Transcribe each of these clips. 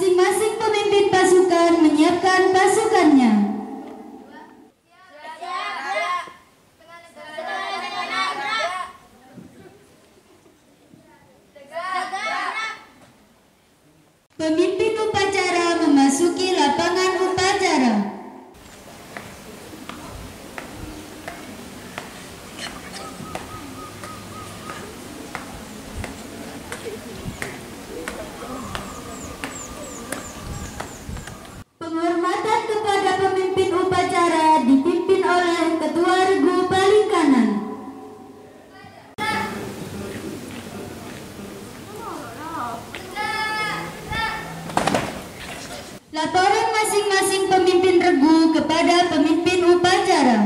Masing-masing pemimpin pasukan menyiapkan pasukannya. Pemimpin upacara memasuki lapangan upacara. Penghormatan kepada pemimpin upacara dipimpin oleh Ketua Regu paling kanan. Laporan masing-masing pemimpin regu kepada pemimpin upacara.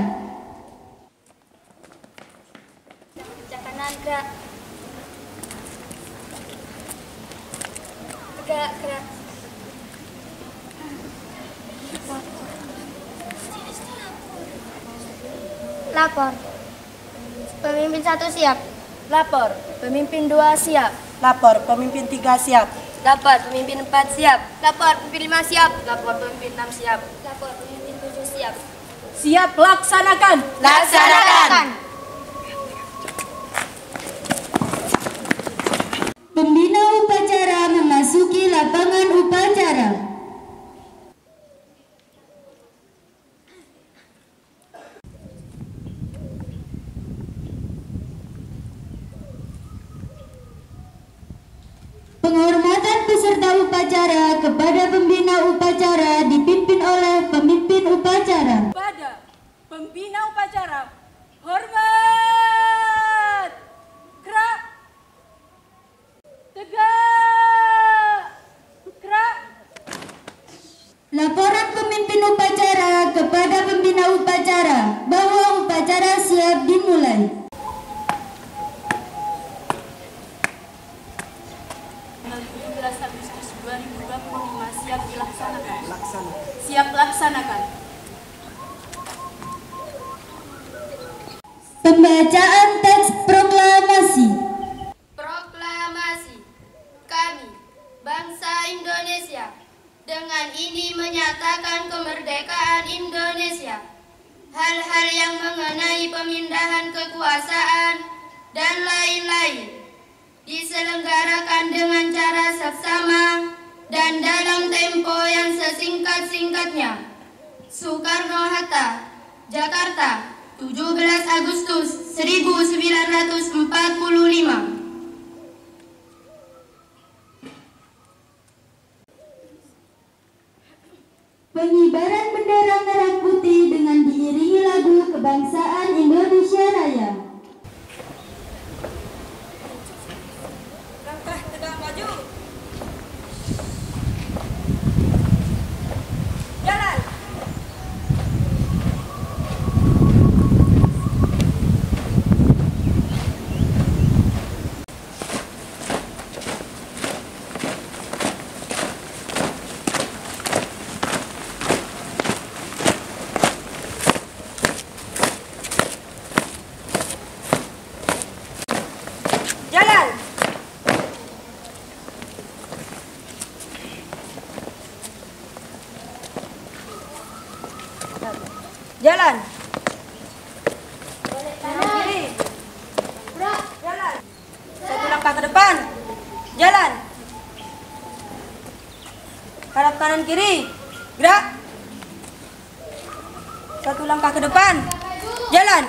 Kanan gerak. Gerak. Lapor. Pemimpin 1 siap. Lapor. Pemimpin 2 siap. Lapor. Pemimpin 3 siap. Lapor. Pemimpin 4 siap. Lapor. Pemimpin 5 siap. Lapor. Pemimpin 6 siap. Lapor. Pemimpin 7 siap. Siap, laksanakan. Laksanakan. Pembina upacara memasuki lapangan upacara. Penghormatan peserta upacara kepada pembina upacara dipimpin oleh pemimpin upacara. Pada pembina upacara, hormat. Gerak. Tegak. Gerak. Laporan pemimpin upacara kepada pembina upacara bahwa upacara siap dimulai. 17 Agustus 2025 siap dilaksanakan. Siap laksanakan. Pembacaan teks proklamasi. Proklamasi. Kami, bangsa Indonesia, dengan ini menyatakan kemerdekaan Indonesia. Hal-hal yang mengenai pemindahan kekuasaan dan lain-lain diselenggarakan dengan cara seksama dan dalam tempo yang sesingkat-singkatnya. Soekarno-Hatta, Jakarta, 17 Agustus 1945. Pengibaran bendera merah putih dengan diiringi lagu kebangsaan Indonesia Raya. Langkah tegak maju. Jalan. Jalan. Jalan. Kiri. Jalan. Satu langkah ke depan. Jalan. Hadap kanan kiri. Gerak. Satu langkah ke depan. Jalan.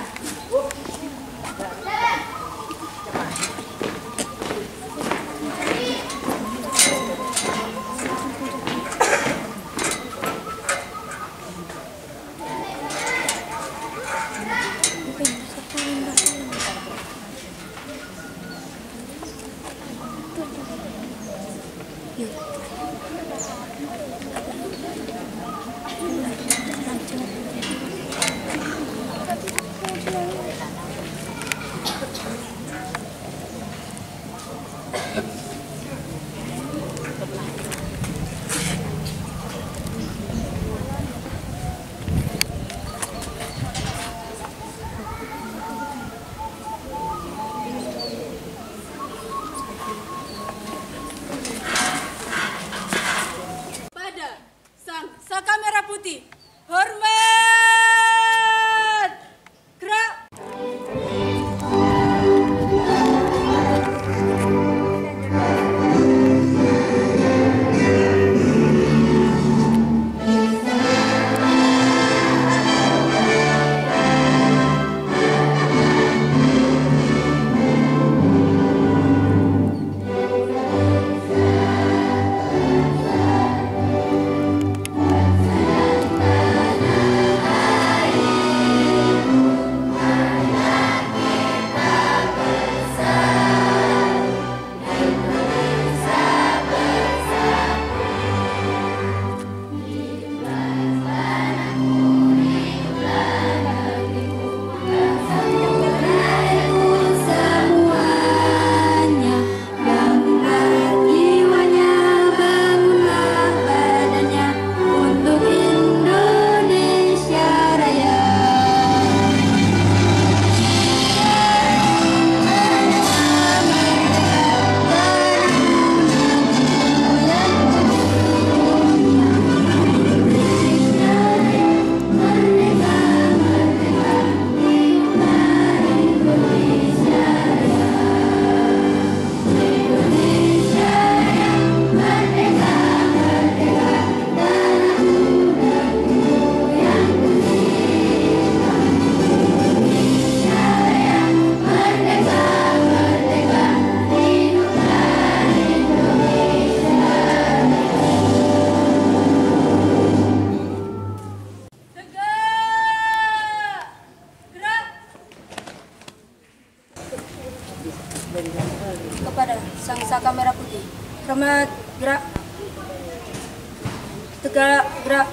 Tegak, gerak.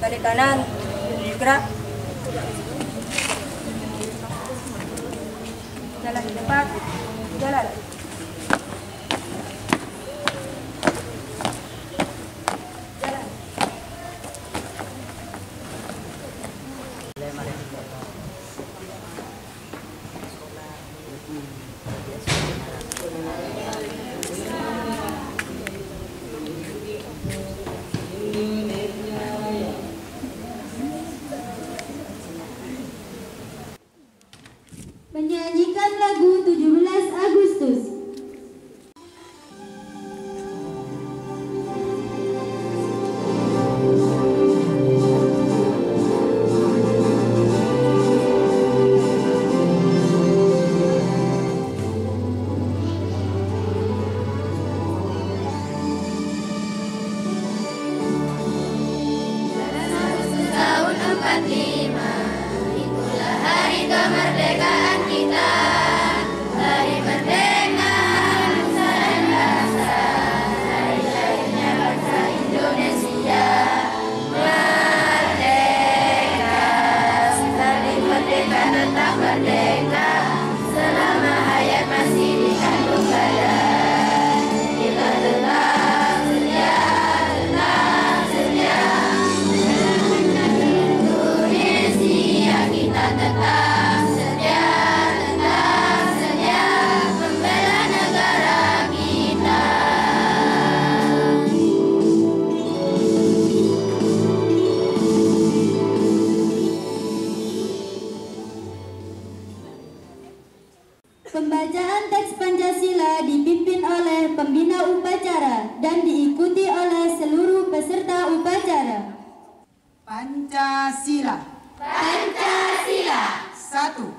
Balik kanan, gerak. Jalan di depan, jalan. Jalan. Menyanyikan lagu 17 Agustus. Tahun 45, itulah hari kemerdekaan kita. Hari merdeka nusa dan bangsa, hari lahirnya bangsa Indonesia. Merdeka, sekali merdeka tetap merdeka, selama hayat masih dikandung badan. Kita tetap setia, Indonesia, kita tetap setia, membela negara kita. Pembacaan teks Pancasila dipimpin oleh pembina upacara dan diikuti oleh seluruh peserta upacara. Pancasila. Pancasila. 1.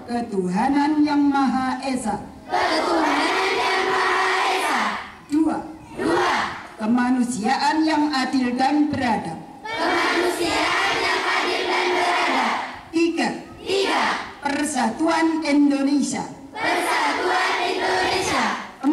Ketuhanan Yang Maha Esa. Ketuhanan Yang Maha Esa. 2. Kemanusiaan yang adil dan beradab. Kemanusiaan yang adil dan beradab. 3. Persatuan Indonesia. Persatuan Indonesia. 4.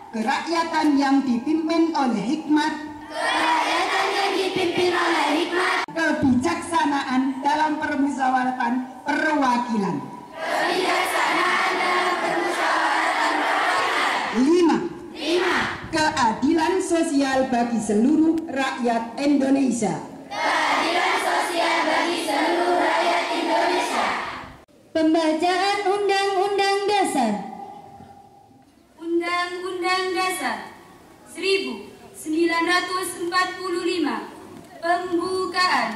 Kerakyatan yang dipimpin oleh hikmat. Kerakyatan yang dipimpin oleh hikmat. Kebijaksanaan dalam permusyawaratan perwakilan. Kebijaksanaan dalam permusyawaratan perwakilan. 5. Keadilan sosial bagi seluruh rakyat Indonesia. Keadilan sosial bagi seluruh rakyat Indonesia. Pembacaan Undang-Undang Dasar. Undang-Undang Dasar 1945. Pembukaan.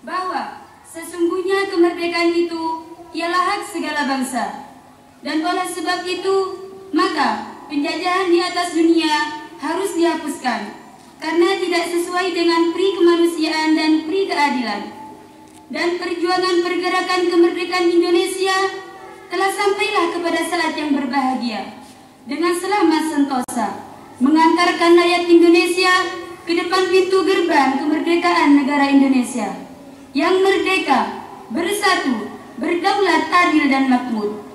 Bahwa sesungguhnya kemerdekaan itu ialah hak segala bangsa. Dan oleh sebab itu, maka penjajahan di atas dunia harus dihapuskan karena tidak sesuai dengan pri kemanusiaan dan pri keadilan. Dan perjuangan pergerakan kemerdekaan Indonesia telah sampailah kepada saat yang berbahagia dengan selamat sentosa mengantarkan rakyat Indonesia ke depan pintu gerbang kemerdekaan negara Indonesia yang merdeka, bersatu, berdaulat, adil dan makmur.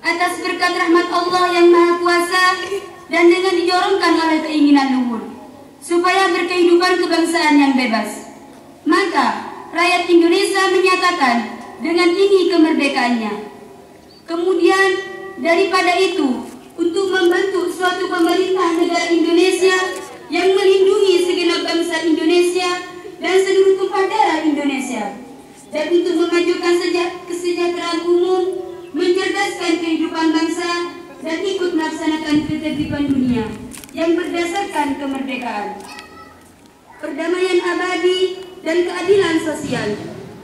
Atas berkat rahmat Allah yang Maha Kuasa dan dengan didorongkan oleh keinginan luhur supaya berkehidupan kebangsaan yang bebas, maka rakyat Indonesia menyatakan dengan ini kemerdekaannya. Kemudian daripada itu, untuk membentuk suatu pemerintah negara Indonesia yang melindungi segenap bangsa Indonesia dan seluruh tumpah darah Indonesia, dan untuk memajukan kesejahteraan umum, mencerdaskan kehidupan bangsa, dan ikut melaksanakan ketertiban dunia yang berdasarkan kemerdekaan, perdamaian abadi, dan keadilan sosial.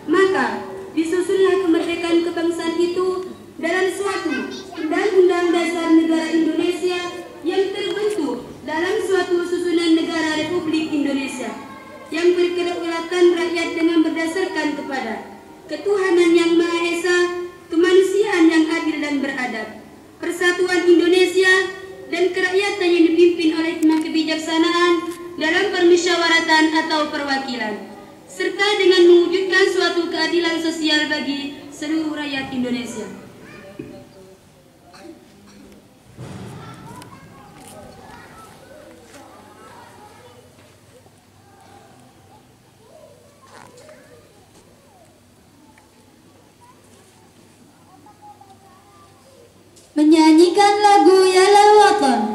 Maka disusunlah kemerdekaan kebangsaan itu dalam suatu Undang-Undang Dasar Negara Indonesia yang terbentuk dalam suatu susunan negara Republik Indonesia yang berkedaulatan rakyat dengan berdasarkan kepada ketuhanan yang Maha Esa, kemanusiaan yang adil dan beradab, persatuan Indonesia, dan kerakyatan yang dipimpin oleh hikmat kebijaksanaan dalam permusyawaratan atau perwakilan, serta dengan mewujudkan suatu keadilan sosial bagi seluruh rakyat Indonesia. menyanyikan lagu Yalal Watan.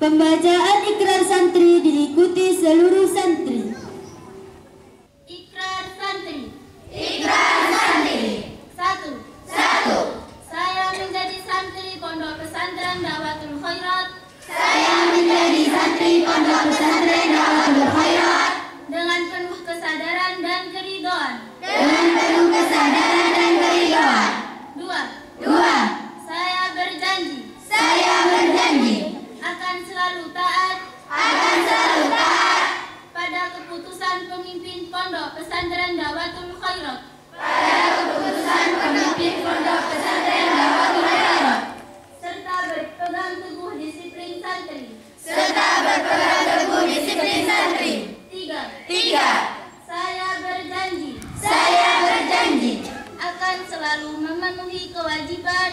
Pembacaan ikrar santri diikuti seluruh santri. Ikrar santri. Ikrar santri. 1. Saya menjadi santri Pondok Pesantren Dawatul Khairat. Saya menjadi santri Pondok Pesantren Dawatul Khairat Dengan penuh kesadaran dan keridhaan. dengan penuh kesadaran dan keridhaan. 2. 2. Saya berjanji Saya berjanji akan selalu taat pada keputusan pemimpin Pondok Pesantren Dawatul Khairat. Serta berpegang teguh disiplin santri. 3. Saya berjanji akan selalu memenuhi kewajiban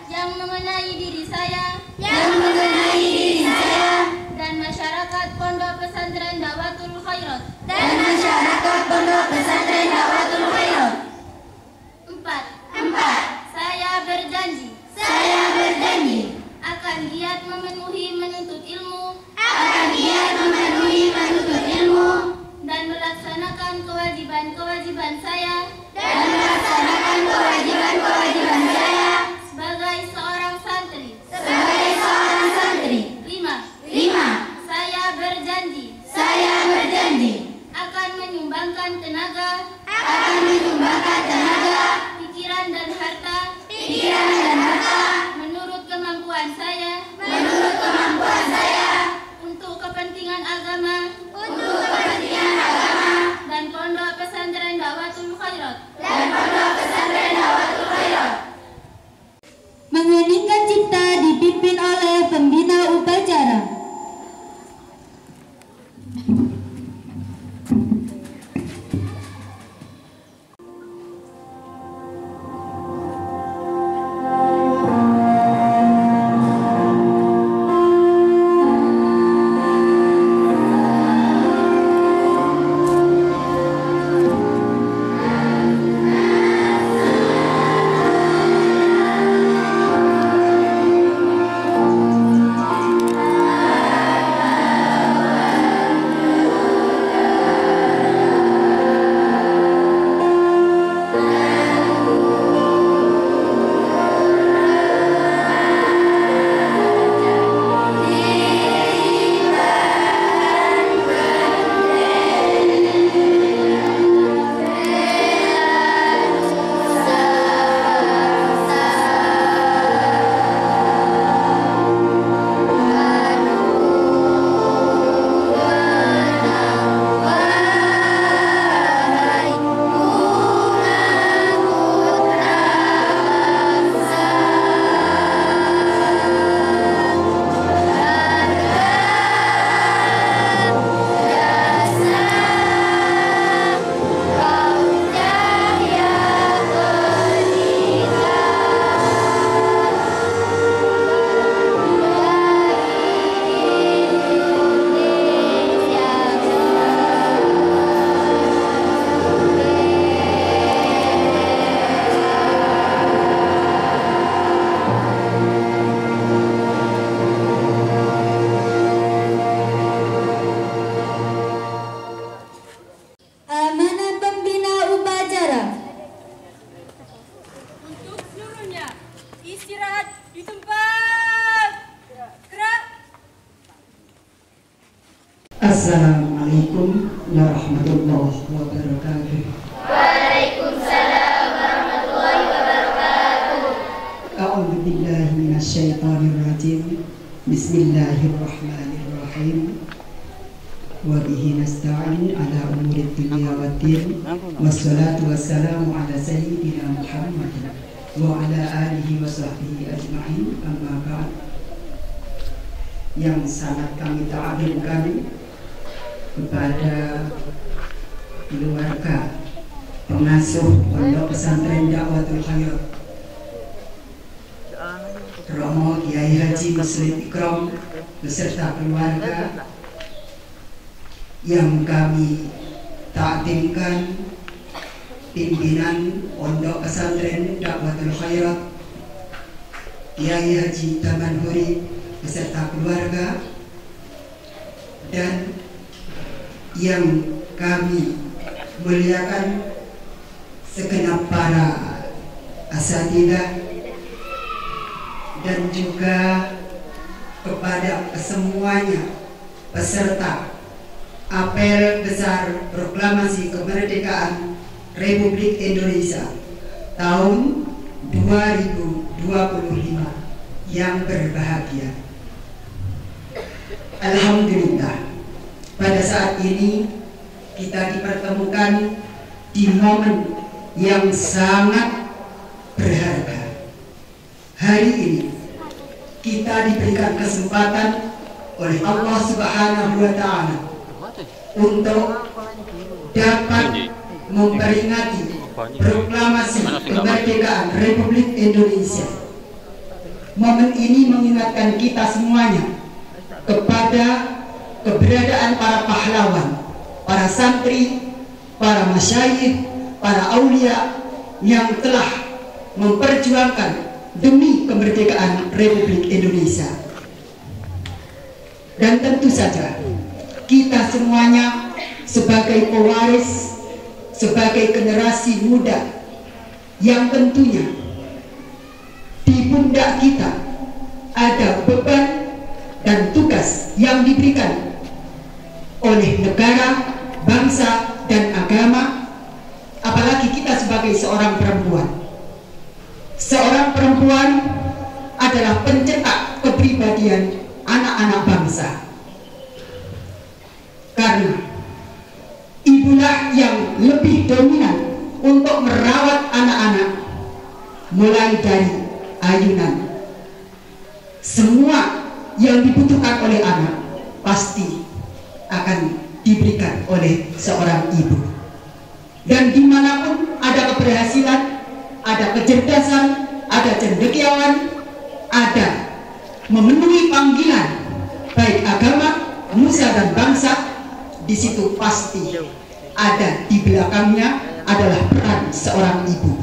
yang mengenai diri saya dan masyarakat Pondok Pesantren Dawatul Khairat. Assalamualaikum warahmatullahi wabarakatuh. Waalaikumsalam warahmatullahi wabarakatuh. A'udzu billahi minasyaitonir rajim. Bismillahirrahmanirrahim. Wa bihi nasta'in ala umurid dunya waddin. Wassalatu wassalamu ala sayyidina Muhammad wa ala alihi wa sahbihi ajma'in. Amma ba'd. Yang sangat kami ta'zimkan kepada keluarga pengasuh Pondok Pesantren Da'watul Khayr Romo Kiai Haji Muslim Ikram beserta keluarga yang kami ta'zimkan, pimpinan Pondok Pesantren Da'watul Khayr Kiai Haji Tamanhuri beserta keluarga, dan yang kami muliakan segenap para asatidzah, dan juga kepada kesemuanya peserta apel besar proklamasi kemerdekaan Republik Indonesia tahun 2025 yang berbahagia. Alhamdulillah, pada saat ini kita dipertemukan di momen yang sangat berharga. Hari ini kita diberikan kesempatan oleh Allah Subhanahu wa Ta'ala untuk dapat memperingati proklamasi kemerdekaan Republik Indonesia. Momen ini mengingatkan kita semuanya kepada keberadaan para pahlawan, para santri, para masyayikh, para aulia yang telah memperjuangkan demi kemerdekaan Republik Indonesia. Dan tentu saja kita semuanya sebagai pewaris, sebagai generasi muda yang tentunya di pundak kita ada beban dan tugas yang diberikan oleh negara, bangsa, dan agama, apalagi kita sebagai seorang perempuan. Seorang perempuan adalah pencetak kepribadian anak-anak bangsa, karena ibulah yang lebih dominan untuk merawat anak-anak mulai dari ayunan. Semua yang dibutuhkan oleh anak pasti akan diberikan oleh seorang ibu. Dan dimanapun ada keberhasilan, ada kecerdasan, ada cendekiawan, ada memenuhi panggilan baik agama, nusa, dan bangsa, di situ pasti ada di belakangnya adalah peran seorang ibu.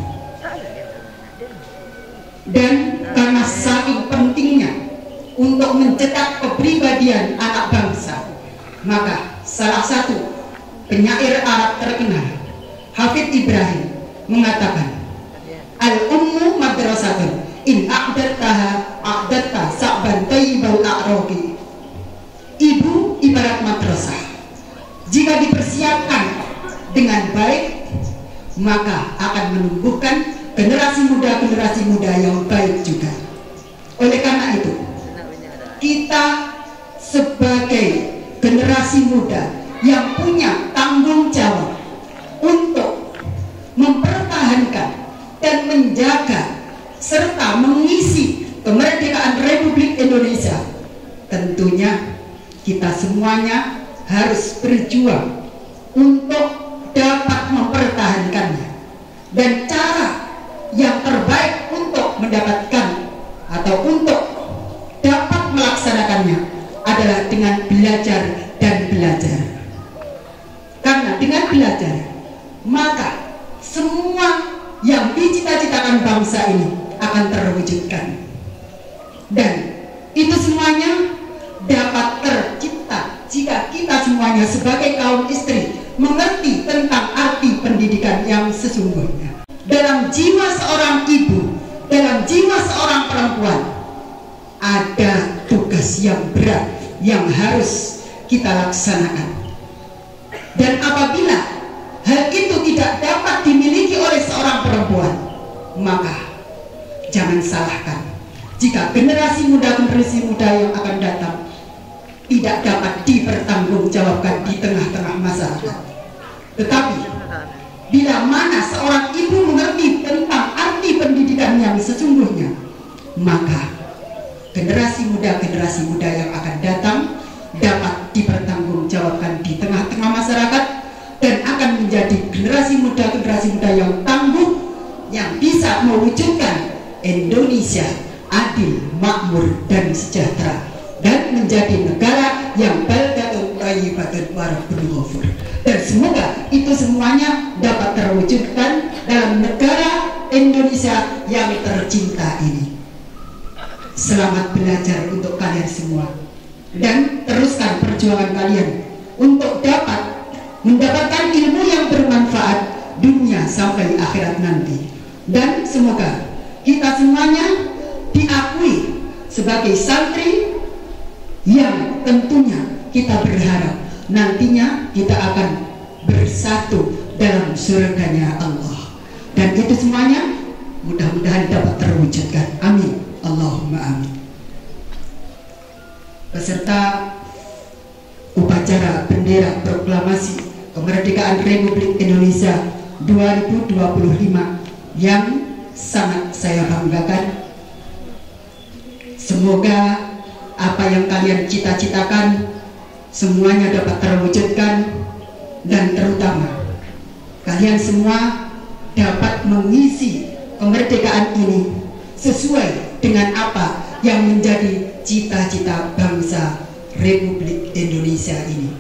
Dan karena saking pentingnya untuk mencetak kepribadian anak bangsa, maka salah satu penyair Arab terkenal, Hafidz Ibrahim, mengatakan, al-ummu madrasatun in a'dattaha a'datta sa'ban tayyibal a'raqi. Ibu ibarat madrasah, jika dipersiapkan dengan baik maka akan menumbuhkan generasi muda yang baik juga. Oleh karena itu, kita sebagai generasi muda yang punya tanggung jawab untuk mempertahankan dan menjaga serta mengisi kemerdekaan Republik Indonesia, tentunya kita semuanya harus berjuang untuk dapat mempertahankannya. Dan cara yang terbaik untuk mendapatkan atau untuk dapat melaksanakannya adalah dengan belajar dan belajar. Karena dengan belajar maka semua yang dicita-citakan bangsa ini akan terwujudkan, dan itu semuanya dapat tercipta jika kita semuanya sebagai kaum istri mengerti tentang arti pendidikan yang sesungguhnya. Dalam jiwa seorang ibu, dalam jiwa seorang perempuan, ada tugas yang berat yang harus kita laksanakan. Dan apabila hal itu tidak dapat dimiliki oleh seorang perempuan, maka jangan salahkan jika generasi muda yang akan datang tidak dapat dipertanggungjawabkan di tengah-tengah masyarakat. Tetapi bila mana seorang ibu mengerti tentang arti pendidikan yang sesungguhnya, maka generasi muda yang akan datang dapat dipertanggungjawabkan di tengah-tengah masyarakat dan akan menjadi generasi muda yang tangguh, yang bisa mewujudkan Indonesia adil, makmur, dan sejahtera, dan menjadi negara yang baldatun thayyibatun wa rabbun ghafur. Dan semoga itu semuanya dapat terwujudkan dalam negara Indonesia yang tercinta ini. Selamat belajar untuk kalian semua, dan teruskan perjuangan kalian untuk dapat mendapatkan ilmu yang bermanfaat dunia sampai akhirat nanti. Dan semoga kita semuanya diakui sebagai santri yang tentunya kita berharap nantinya kita akan bersatu dalam surganya Allah. Dan itu semuanya mudah-mudahan dapat terwujudkan. Amin. Allahumma amin. Peserta upacara bendera proklamasi kemerdekaan Republik Indonesia 2025 yang sangat saya banggakan. Semoga apa yang kalian cita-citakan semuanya dapat terwujudkan, dan terutama kalian semua dapat mengisi kemerdekaan ini sesuai dengan apa yang menjadi cita-cita bangsa Republik Indonesia ini.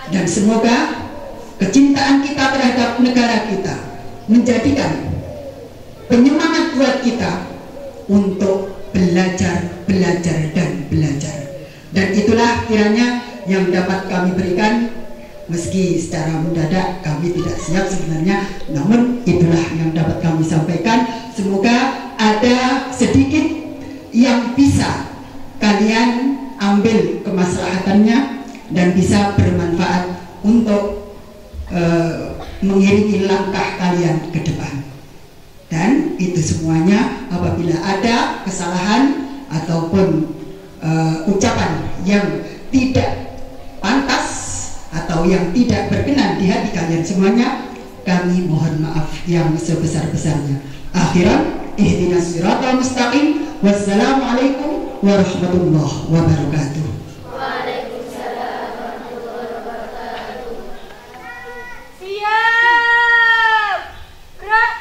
Dan semoga kecintaan kita terhadap negara kita menjadikan penyemangat buat kita untuk belajar. Dan itulah kiranya yang dapat kami berikan, meski secara mendadak kami tidak siap sebenarnya, namun itulah yang dapat kami sampaikan. Semoga ada sedikit yang bisa kalian ambil kemaslahatannya dan bisa bermanfaat untuk mengiringi langkah kalian ke depan. Dan itu semuanya, apabila ada kesalahan ataupun ucapan yang tidak pantas atau yang tidak berkenan di hati kalian semuanya, kami mohon maaf yang sebesar-besarnya. Akhiran, ihdinas siratal mustaqim. Wassalamualaikum warahmatullahi wabarakatuh. Waalaikumsalam warahmatullahi wabarakatuh. Siap! Gerak!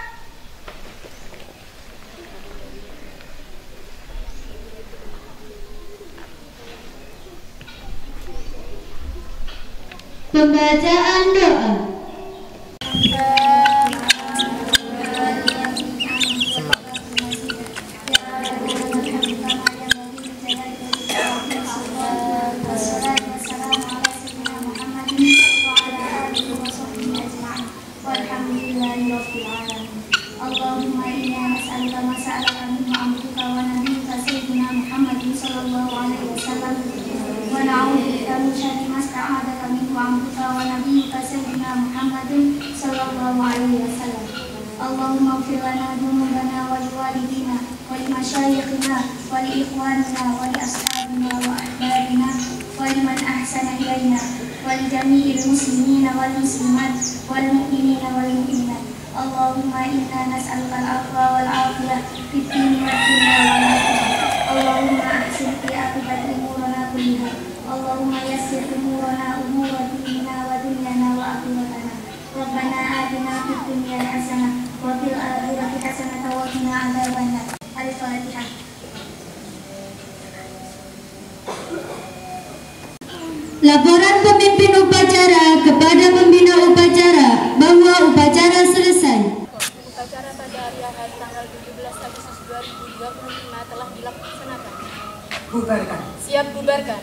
Pembacaan doa. Allahumma inna nas'aluka ma sa'alaka minhu 'abduka wa nabiyyuka sayyidina Muhammadin sallallahu alaihi wasallam wa na'udzubika min syarri ma sta'adzaka minhu 'abduka wa nabiyyuka sayyidina Muhammadin sallallahu alaihi wasallam. Allahumma ighfir lana dhunubana wa liwalidina wa limashayikhina wa liikhwanina wa liashabina wa ahbabina wa liman ahsana ilaina wa lijami'il muslimina wal muslimat wal mu'minina wal mu'minat. Allahumma inna nas'aluka al-afwa wal afiyah fid dini wad dunya wal akhirah. Allahumma ahsin fi aqibati umurana kulliha. Allahumma yassir umurana umura dinina wa dunyana wa akhiratana. Rabbana atina fid dunya hasanah wa fil akhirati hasanah wa qina adzabannar. Al-Fatihah. Laporan pemimpin upacara kepada pembina upacara bahwa upacara selesai. Upacara pada hari Ahad tanggal 17 Agustus 2025 telah dilaksanakan. Bubarkan. Siap bubarkan.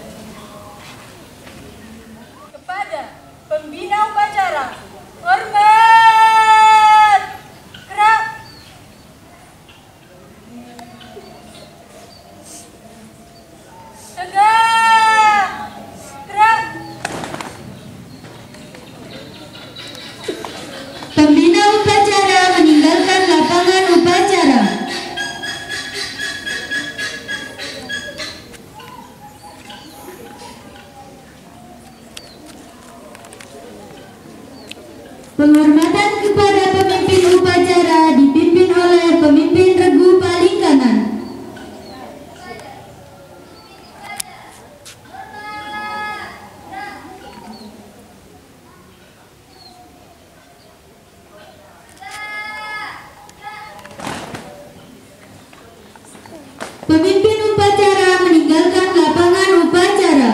Kepada pembina upacara, hormat! Gerak! Tegak! Gerak! Penghormatan kepada pemimpin upacara dipimpin oleh pemimpin regu paling kanan. Pemimpin upacara meninggalkan lapangan upacara.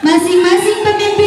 Masing-masing pemimpin